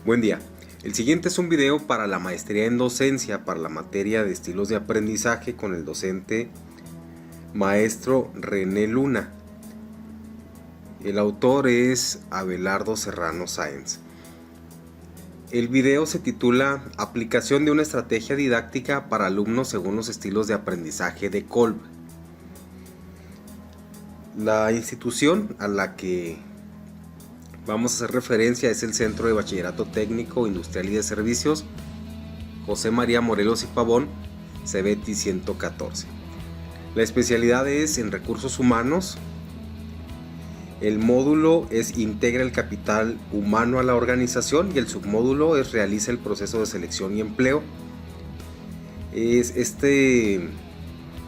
Buen día. El siguiente es un video para la maestría en docencia para la materia de estilos de aprendizaje con el docente maestro René Luna. El autor es Abelardo Serrano Sáenz. El video se titula Aplicación de una estrategia didáctica para alumnos según los estilos de aprendizaje de Kolb. La institución a la que vamos a hacer referencia es el Centro de Bachillerato Técnico, Industrial y de Servicios José María Morelos y Pavón, CEBETI 114. La especialidad es en recursos humanos. El módulo es integra el capital humano a la organización y el submódulo es realiza el proceso de selección y empleo. Este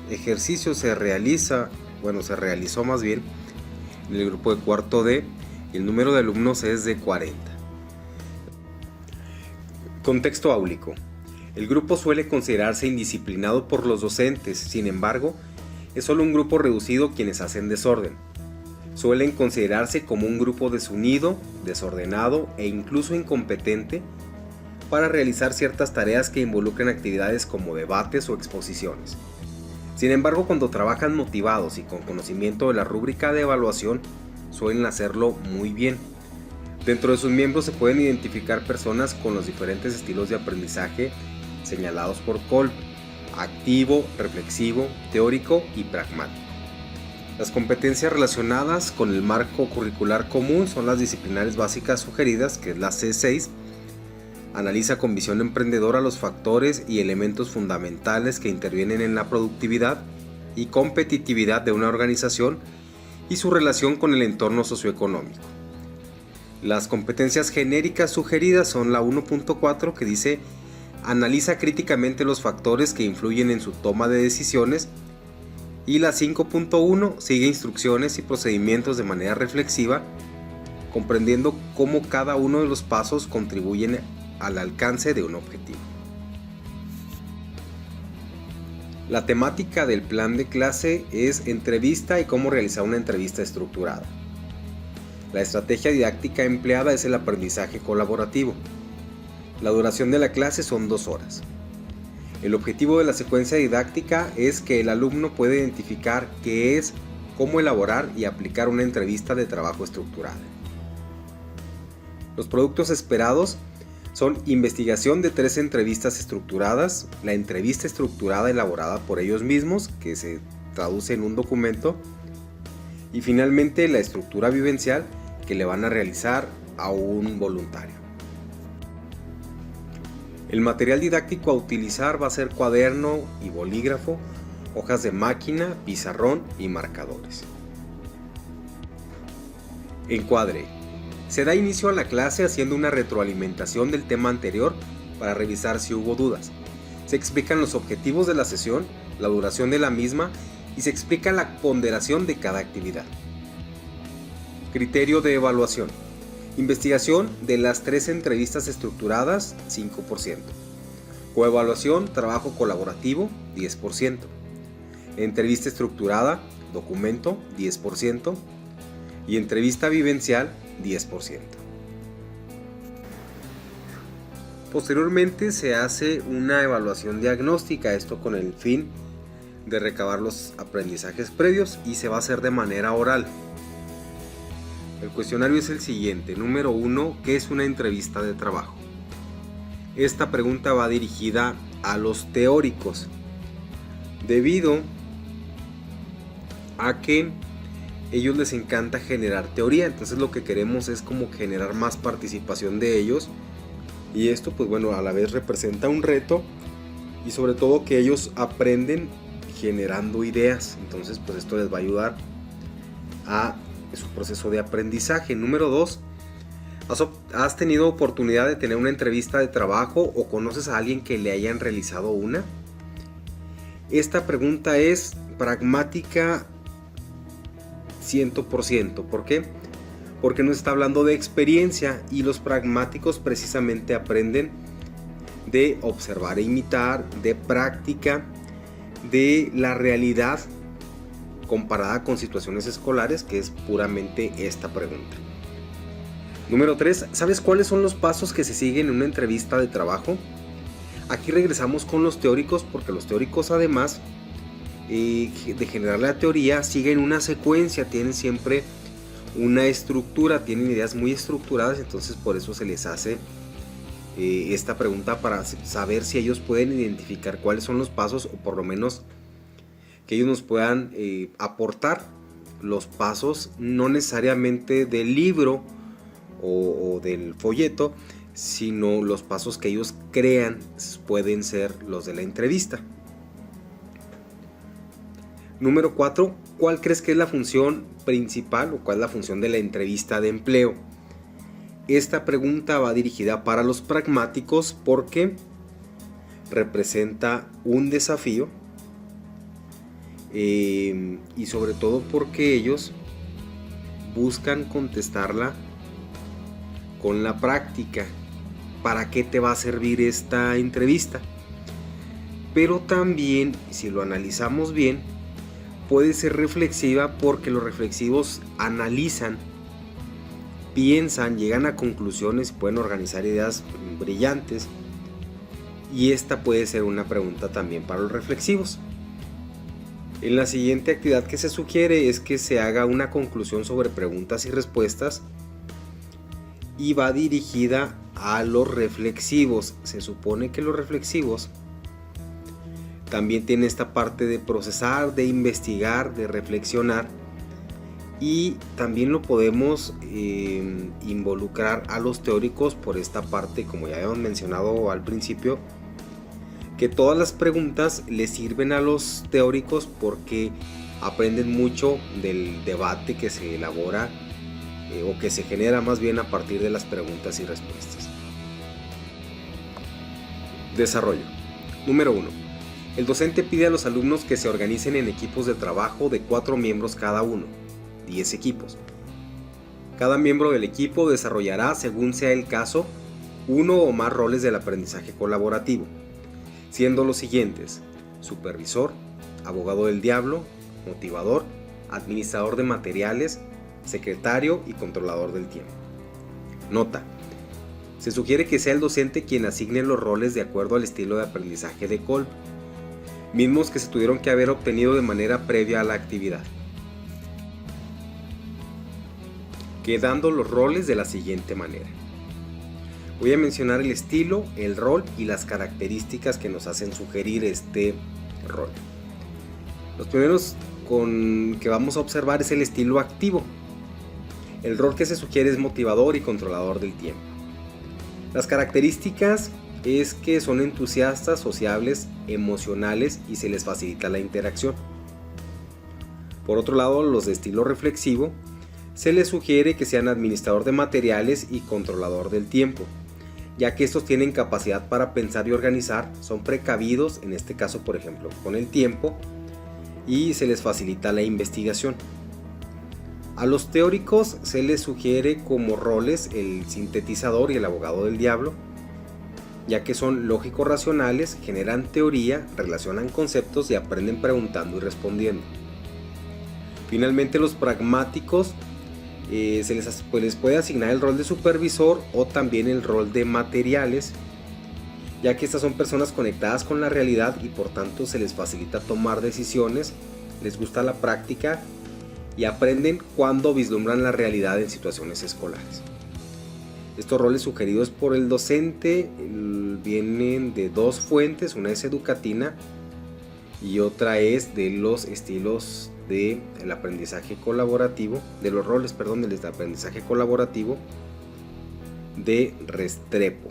ejercicio se realizó más bien en el grupo de cuarto D y el número de alumnos es de 40. Contexto áulico. El grupo suele considerarse indisciplinado por los docentes, sin embargo, es solo un grupo reducido quienes hacen desorden. Suelen considerarse como un grupo desunido, desordenado e incluso incompetente para realizar ciertas tareas que involucren actividades como debates o exposiciones. Sin embargo, cuando trabajan motivados y con conocimiento de la rúbrica de evaluación, suelen hacerlo muy bien. Dentro de sus miembros se pueden identificar personas con los diferentes estilos de aprendizaje señalados por Kolb: activo, reflexivo, teórico y pragmático. Las competencias relacionadas con el marco curricular común son las disciplinares básicas sugeridas, que es la C6. Analiza con visión emprendedora los factores y elementos fundamentales que intervienen en la productividad y competitividad de una organización y su relación con el entorno socioeconómico. Las competencias genéricas sugeridas son la 1.4, que dice: analiza críticamente los factores que influyen en su toma de decisiones, y la 5.1 sigue instrucciones y procedimientos de manera reflexiva, comprendiendo cómo cada uno de los pasos contribuyen al alcance de un objetivo. La temática del plan de clase es entrevista y cómo realizar una entrevista estructurada. La estrategia didáctica empleada es el aprendizaje colaborativo. La duración de la clase son 2 horas. El objetivo de la secuencia didáctica es que el alumno pueda identificar qué es, cómo elaborar y aplicar una entrevista de trabajo estructurada. Los productos esperados son investigación de 3 entrevistas estructuradas, la entrevista estructurada elaborada por ellos mismos, que se traduce en un documento, y finalmente la estructura vivencial que le van a realizar a un voluntario. El material didáctico a utilizar va a ser cuaderno y bolígrafo, hojas de máquina, pizarrón y marcadores. Encuadre. Se da inicio a la clase haciendo una retroalimentación del tema anterior para revisar si hubo dudas. Se explican los objetivos de la sesión, la duración de la misma y se explica la ponderación de cada actividad. Criterio de evaluación. Investigación de las 3 entrevistas estructuradas, 5%. Coevaluación, trabajo colaborativo, 10%. Entrevista estructurada, documento, 10%. Y entrevista vivencial, 10%. Posteriormente se hace una evaluación diagnóstica, esto con el fin de recabar los aprendizajes previos, y se va a hacer de manera oral. El cuestionario es el siguiente. Número 1. ¿Qué es una entrevista de trabajo? Esta pregunta va dirigida a los teóricos, debido a que ellos les encanta generar teoría. Entonces lo que queremos es como generar más participación de ellos, y esto pues bueno, a la vez representa un reto, y sobre todo que ellos aprenden generando ideas. Entonces pues esto les va a ayudar a su proceso de aprendizaje. Número 2. ¿Has tenido oportunidad de tener una entrevista de trabajo o conoces a alguien que le hayan realizado una? Esta pregunta es pragmática 100%. ¿Por qué? Porque nos está hablando de experiencia, y los pragmáticos precisamente aprenden de observar e imitar, de práctica, de la realidad comparada con situaciones escolares, que es puramente esta pregunta. Número 3. ¿Sabes cuáles son los pasos que se siguen en una entrevista de trabajo? Aquí regresamos con los teóricos, porque los teóricos, además de generar la teoría, siguen una secuencia, tienen siempre una estructura, tienen ideas muy estructuradas, entonces por eso se les hace esta pregunta, para saber si ellos pueden identificar cuáles son los pasos, o por lo menos que ellos nos puedan aportar los pasos, no necesariamente del libro o del folleto, sino los pasos que ellos crean pueden ser los de la entrevista. Número 4. ¿Cuál crees que es la función principal o cuál es la función de la entrevista de empleo? Esta pregunta va dirigida para los pragmáticos porque representa un desafío y sobre todo porque ellos buscan contestarla con la práctica. ¿Para qué te va a servir esta entrevista? Pero también, si lo analizamos bien, puede ser reflexiva, porque los reflexivos analizan, piensan, llegan a conclusiones, pueden organizar ideas brillantes, y esta puede ser una pregunta también para los reflexivos. En la siguiente actividad que se sugiere es que se haga una conclusión sobre preguntas y respuestas, y va dirigida a los reflexivos. Se supone que los reflexivos también tienen esta parte de procesar, de investigar, de reflexionar, y también lo podemos involucrar a los teóricos por esta parte, como ya habíamos mencionado al principio, que todas las preguntas les sirven a los teóricos porque aprenden mucho del debate que se elabora o que se genera más bien a partir de las preguntas y respuestas. Desarrollo. Número 1. El docente pide a los alumnos que se organicen en equipos de trabajo de 4 miembros cada uno, 10 equipos. Cada miembro del equipo desarrollará, según sea el caso, uno o más roles del aprendizaje colaborativo, siendo los siguientes: supervisor, abogado del diablo, motivador, administrador de materiales, secretario y controlador del tiempo. Nota: se sugiere que sea el docente quien asigne los roles de acuerdo al estilo de aprendizaje de Kolb, mismos que se tuvieron que haber obtenido de manera previa a la actividad, quedando los roles de la siguiente manera. Voy a mencionar el estilo, el rol y las características que nos hacen sugerir este rol. Los primeros que vamos a observar es el estilo activo. El rol que se sugiere es motivador y controlador del tiempo. Las características es que son entusiastas, sociables, emocionales y se les facilita la interacción. Por otro lado, los de estilo reflexivo se les sugiere que sean administrador de materiales y controlador del tiempo, ya que estos tienen capacidad para pensar y organizar, son precavidos, en este caso por ejemplo con el tiempo, y se les facilita la investigación. A los teóricos se les sugiere como roles el sintetizador y el abogado del diablo, ya que son lógico-racionales, generan teoría, relacionan conceptos y aprenden preguntando y respondiendo. Finalmente, los pragmáticos les puede asignar el rol de supervisor o también el rol de materiales, ya que estas son personas conectadas con la realidad y por tanto se les facilita tomar decisiones, les gusta la práctica y aprenden cuando vislumbran la realidad en situaciones escolares. Estos roles sugeridos por el docente vienen de dos fuentes, una es educatina y otra es de los estilos del aprendizaje colaborativo, de los roles, del aprendizaje colaborativo de Restrepo.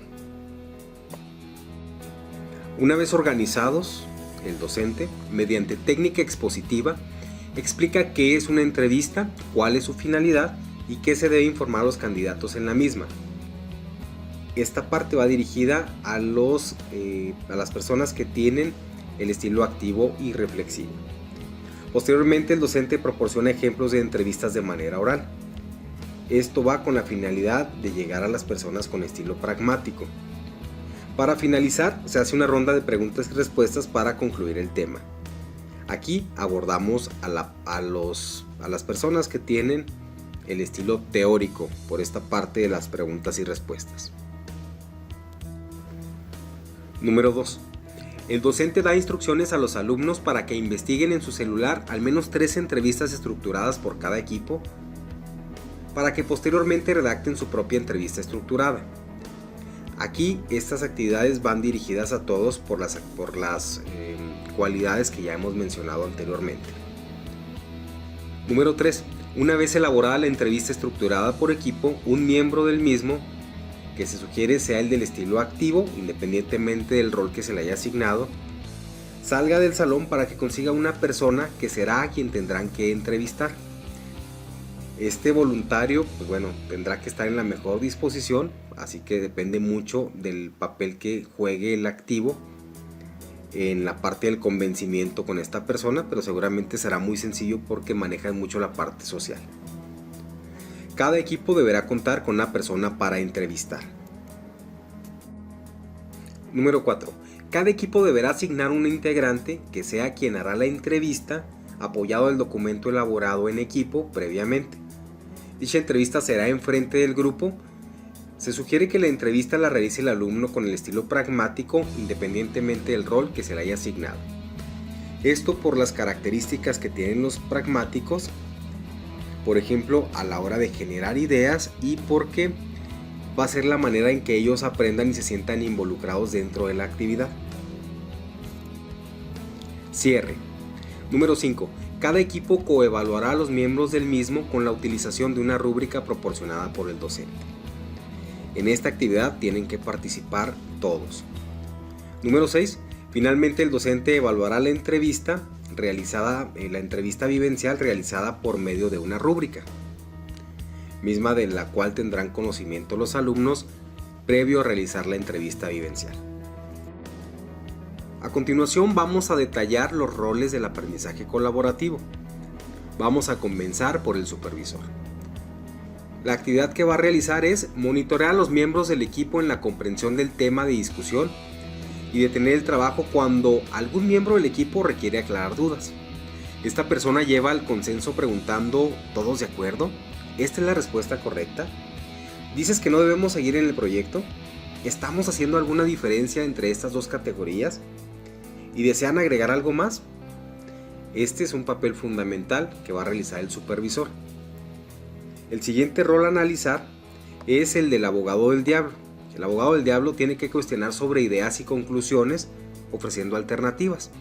Una vez organizados, el docente, mediante técnica expositiva, explica qué es una entrevista, cuál es su finalidad y qué se debe informar a los candidatos en la misma. Esta parte va dirigida a las personas que tienen el estilo activo y reflexivo. Posteriormente, el docente proporciona ejemplos de entrevistas de manera oral. Esto va con la finalidad de llegar a las personas con estilo pragmático. Para finalizar, se hace una ronda de preguntas y respuestas para concluir el tema. Aquí abordamos a las personas que tienen el estilo teórico por esta parte de las preguntas y respuestas. Número 2. El docente da instrucciones a los alumnos para que investiguen en su celular al menos 3 entrevistas estructuradas por cada equipo, para que posteriormente redacten su propia entrevista estructurada. Aquí estas actividades van dirigidas a todos por las cualidades que ya hemos mencionado anteriormente. Número 3. Una vez elaborada la entrevista estructurada por equipo, un miembro del mismo, que se sugiere sea el del estilo activo, independientemente del rol que se le haya asignado, salga del salón para que consiga una persona que será a quien tendrán que entrevistar. Este voluntario, tendrá que estar en la mejor disposición, así que depende mucho del papel que juegue el activo en la parte del convencimiento con esta persona, pero seguramente será muy sencillo porque maneja mucho la parte social. Cada equipo deberá contar con una persona para entrevistar. Número 4. Cada equipo deberá asignar un integrante que sea quien hará la entrevista, apoyado al documento elaborado en equipo previamente. Dicha entrevista será enfrente del grupo. Se sugiere que la entrevista la realice el alumno con el estilo pragmático, independientemente del rol que se le haya asignado. Esto por las características que tienen los pragmáticos, por ejemplo, a la hora de generar ideas, y porque va a ser la manera en que ellos aprendan y se sientan involucrados dentro de la actividad. Cierre. Número 5. Cada equipo coevaluará a los miembros del mismo con la utilización de una rúbrica proporcionada por el docente. En esta actividad tienen que participar todos. Número 6. Finalmente el docente evaluará la entrevista vivencial realizada por medio de una rúbrica, misma de la cual tendrán conocimiento los alumnos previo a realizar la entrevista vivencial. A continuación vamos a detallar los roles del aprendizaje colaborativo. Vamos a comenzar por el supervisor. La actividad que va a realizar es monitorear a los miembros del equipo en la comprensión del tema de discusión y detener el trabajo cuando algún miembro del equipo requiere aclarar dudas. Esta persona lleva al consenso preguntando: ¿todos de acuerdo? ¿Esta es la respuesta correcta? ¿Dices que no debemos seguir en el proyecto? ¿Estamos haciendo alguna diferencia entre estas dos categorías? ¿Y desean agregar algo más? Este es un papel fundamental que va a realizar el supervisor. El siguiente rol a analizar es el del abogado del diablo. El abogado del diablo tiene que cuestionar sobre ideas y conclusiones, ofreciendo alternativas.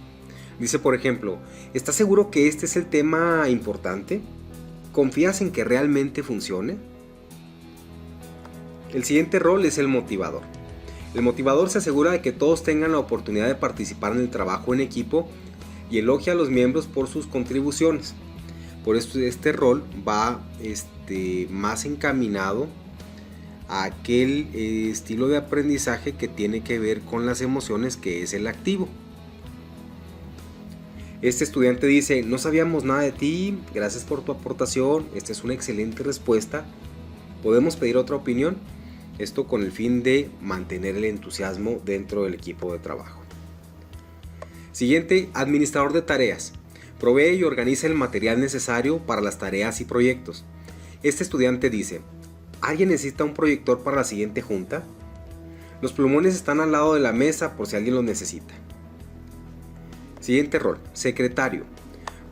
Dice, por ejemplo: ¿estás seguro que este es el tema importante? ¿Confías en que realmente funcione? El siguiente rol es el motivador. El motivador se asegura de que todos tengan la oportunidad de participar en el trabajo en equipo y elogia a los miembros por sus contribuciones. Por eso este rol va más encaminado a aquel estilo de aprendizaje que tiene que ver con las emociones, que es el activo. Este estudiante dice: no sabíamos nada de ti, gracias por tu aportación, esta es una excelente respuesta, ¿podemos pedir otra opinión? Esto con el fin de mantener el entusiasmo dentro del equipo de trabajo. Siguiente, administrador de tareas. Provee y organiza el material necesario para las tareas y proyectos. Este estudiante dice: ¿alguien necesita un proyector para la siguiente junta? Los plumones están al lado de la mesa por si alguien los necesita. Siguiente rol, secretario.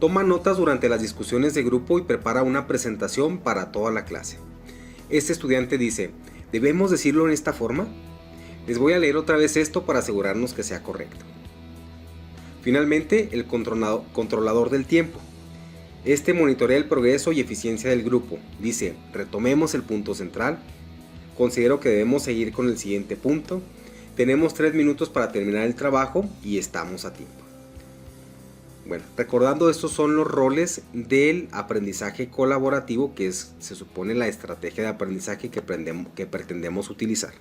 Toma notas durante las discusiones de grupo y prepara una presentación para toda la clase. Este estudiante dice: ¿debemos decirlo en esta forma? Les voy a leer otra vez esto para asegurarnos que sea correcto. Finalmente, el controlador del tiempo. Este monitorea el progreso y eficiencia del grupo. Dice: retomemos el punto central. Considero que debemos seguir con el siguiente punto. Tenemos 3 minutos para terminar el trabajo y estamos a tiempo. Bueno, recordando, estos son los roles del aprendizaje colaborativo, que se supone la estrategia de aprendizaje que pretendemos utilizar.